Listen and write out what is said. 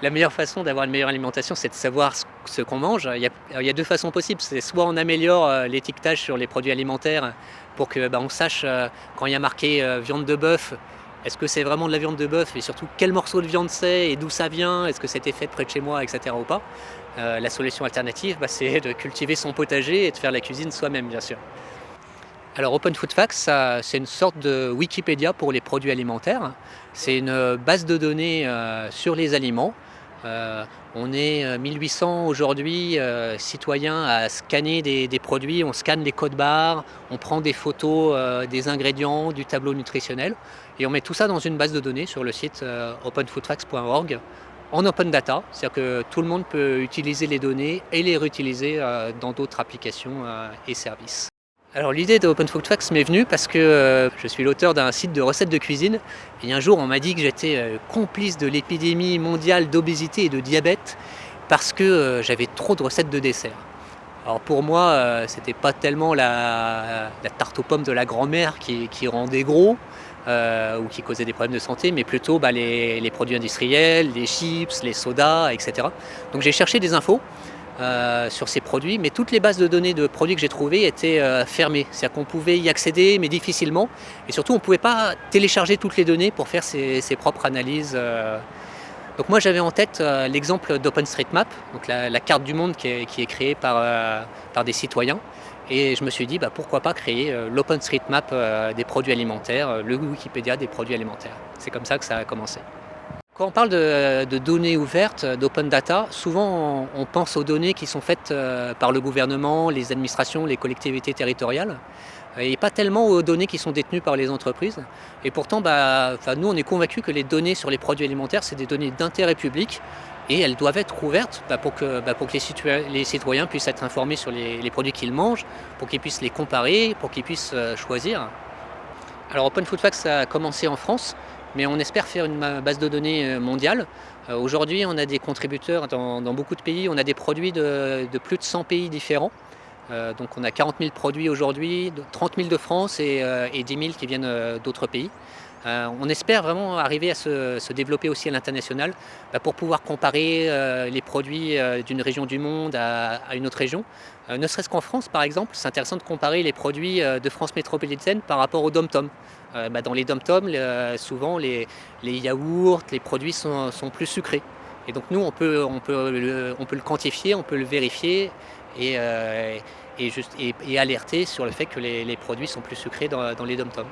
La meilleure façon d'avoir une meilleure alimentation, c'est de savoir ce qu'on mange. Il y a 2 façons possibles. C'est soit on améliore, l'étiquetage sur les produits alimentaires pour que, on sache, quand il y a marqué, viande de bœuf, est-ce que c'est vraiment de la viande de bœuf et surtout quel morceau de viande c'est et d'où ça vient? Est-ce que c'était fait près de chez moi et cetera ou pas? La solution alternative, c'est de cultiver son potager et de faire la cuisine soi-même, bien sûr. Alors Open Food Facts, c'est une sorte de Wikipédia pour les produits alimentaires. C'est une base de données sur les aliments. Euh, on est 1800 aujourd'hui citoyens à scanner des produits, on scanne les codes barres, on prend des photos des ingrédients, du tableau nutritionnel et on met tout ça dans une base de données sur le site openfoodfacts.org en open data, c'est-à-dire que tout le monde peut utiliser les données et les réutiliser dans d'autres applications et services. Alors l'idée de Open Food Facts m'est venue parce que je suis l'auteur d'un site de recettes de cuisine et un jour on m'a dit que j'étais complice de l'épidémie mondiale d'obésité et de diabète parce que j'avais trop de recettes de dessert. Alors pour moi, c'était pas tellement la tarte aux pommes de la grand-mère qui rendait gros ou qui causait des problèmes de santé, mais plutôt les produits industriels, les chips, les sodas, etc. Donc j'ai cherché des infos sur ces produits, mais toutes les bases de données de produits que j'ai trouvées étaient fermées. C'est-à-dire qu'on pouvait y accéder, mais difficilement. Et surtout, on ne pouvait pas télécharger toutes les données pour faire ses propres analyses. Donc moi, j'avais en tête l'exemple d'OpenStreetMap, donc la carte du monde qui est créée par des citoyens. Et je me suis dit, pourquoi pas créer l'OpenStreetMap des produits alimentaires, le Wikipédia des produits alimentaires. C'est comme ça que ça a commencé. Quand on parle de données ouvertes, d'open data, souvent on pense aux données qui sont faites par le gouvernement, les administrations, les collectivités territoriales, et pas tellement aux données qui sont détenues par les entreprises. Et pourtant, nous on est convaincus que les données sur les produits alimentaires, c'est des données d'intérêt public, et elles doivent être ouvertes pour que les citoyens puissent être informés sur les produits qu'ils mangent, pour qu'ils puissent les comparer, pour qu'ils puissent choisir. Alors Open Food Facts ça a commencé en France, mais on espère faire une base de données mondiale. Aujourd'hui, on a des contributeurs dans beaucoup de pays, on a des produits de plus de 100 pays différents. Donc on a 40 000 produits aujourd'hui, 30 000 de France et 10 000 qui viennent d'autres pays. On espère vraiment arriver à se développer aussi à l'international pour pouvoir comparer les produits d'une région du monde à une autre région. Ne serait-ce qu'en France, par exemple, c'est intéressant de comparer les produits de France métropolitaine par rapport aux DOM-TOM. Dans les DOM-TOM, souvent les yaourts, les produits sont plus sucrés. Et donc nous, on peut le quantifier, on peut le vérifier et alerter sur le fait que les produits sont plus sucrés dans les DOM-TOM.